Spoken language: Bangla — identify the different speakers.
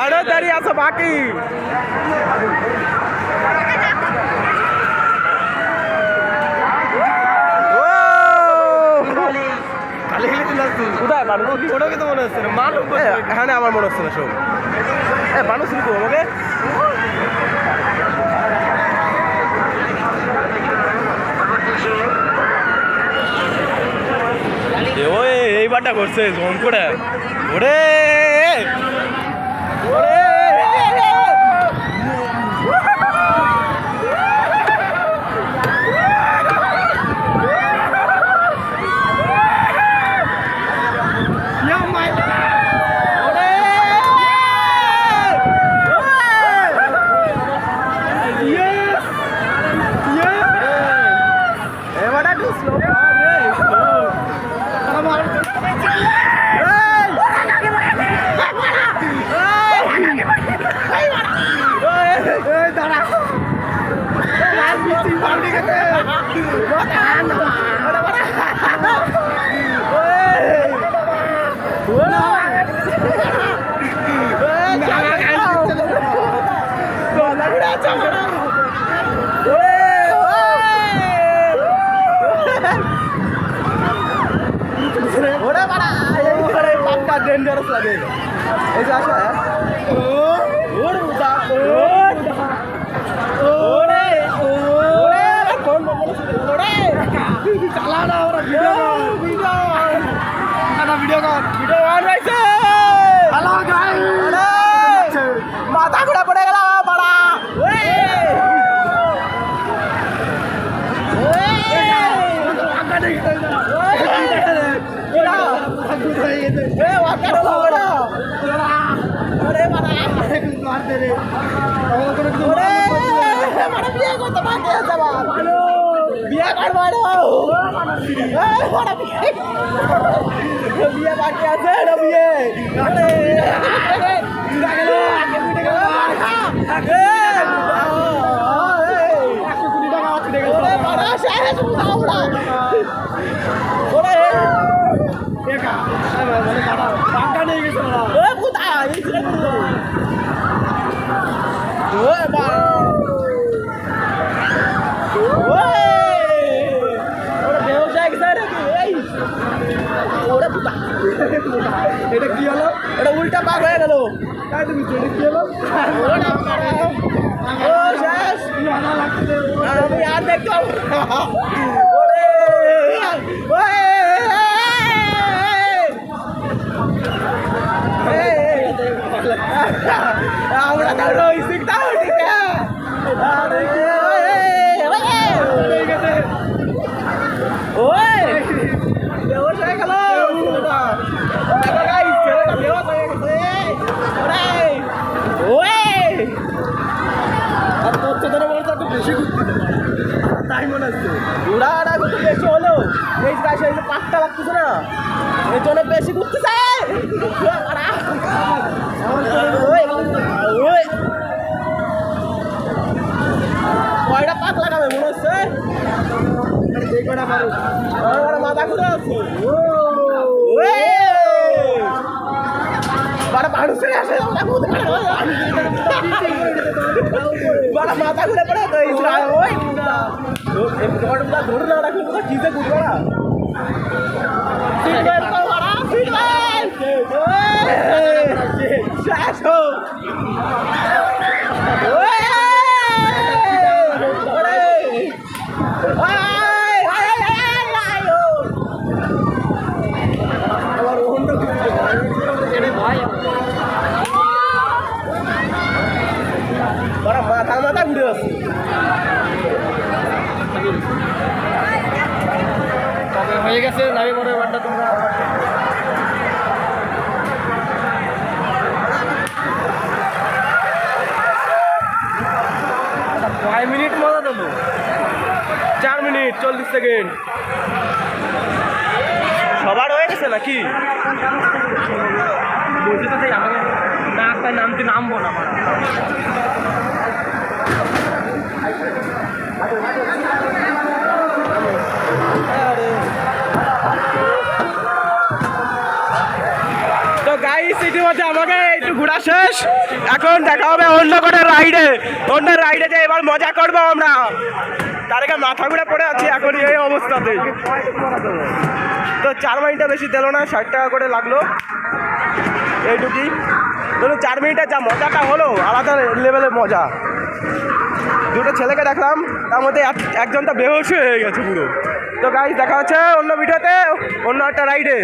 Speaker 1: আরো দাঁড়িয়ে আছে বাকি। কোথায় মানুষ ওটাকে তো মনে হচ্ছে না মানুষ এখানে আমার মনে হচ্ছে না সব মানুষ কিন্তু আমাকে ওই এইবারটা করছে জোন করে ওরে ডেঞ্জারাস লাগে এই যে আসা মাথা ঘুরা পড়ে গেল বাড়া বিয়ে বাকি আছে বিয়ে এটা কি হলো এটা উল্টা পাক হয়ে গেল তাই তুমি কি হলো ও শেষ আমি আর দেখতাম আমরা তো রই শিখতাম ঠিক আছে ওই বেহোশ হয়ে গেল তাই মনে হচ্ছে ঘোড়া কিন্তু বেশি হলো এই গাছে পাকটা লাগতেছে না এই জন্য বেশি ঘুরতেছে কয়টা পাক লাগাবে মনে হচ্ছে মাথা ঘুরে আছে মানুষের আসে মাথা ঘুরে পড়ে ধরে না রাখি কিসে ঘুরবে না মাথা মাথা ঘুরে আছে হয়ে গেছে লাইভে পরে বারটা তোমরা 5 মিনিট মজা দেবো 4 মিনিট 40 সেকেন্ড সবার হয়ে গেছে নাকি বলতে তো তাই আমাকে না একটা নামতে নামবো না গাইস ইতিমধ্যে আমাকে একটু ঘোরা শেষ, এখন দেখা হবে অন্য কোনো রাইডে। অন্য রাইডে যে এবার মজা করবো আমরা। তার আগে মাথা ঘুরে পড়ে আছি এখন এই অবস্থাতে। তো 4 মিনিটটা বেশি দিল না, 60 টাকা করে লাগলো এইটুকুই। ধরুন 4 মিনিটে যা মজাটা হলো, আলাদা লেভেলের মজা। দুটো ছেলেকে দেখলাম, তার মধ্যে একজনটা বেহুশ হয়ে গেছে পুরো। তো গাইস দেখা হচ্ছে অন্য ভিডিওতে, অন্য একটা রাইডে।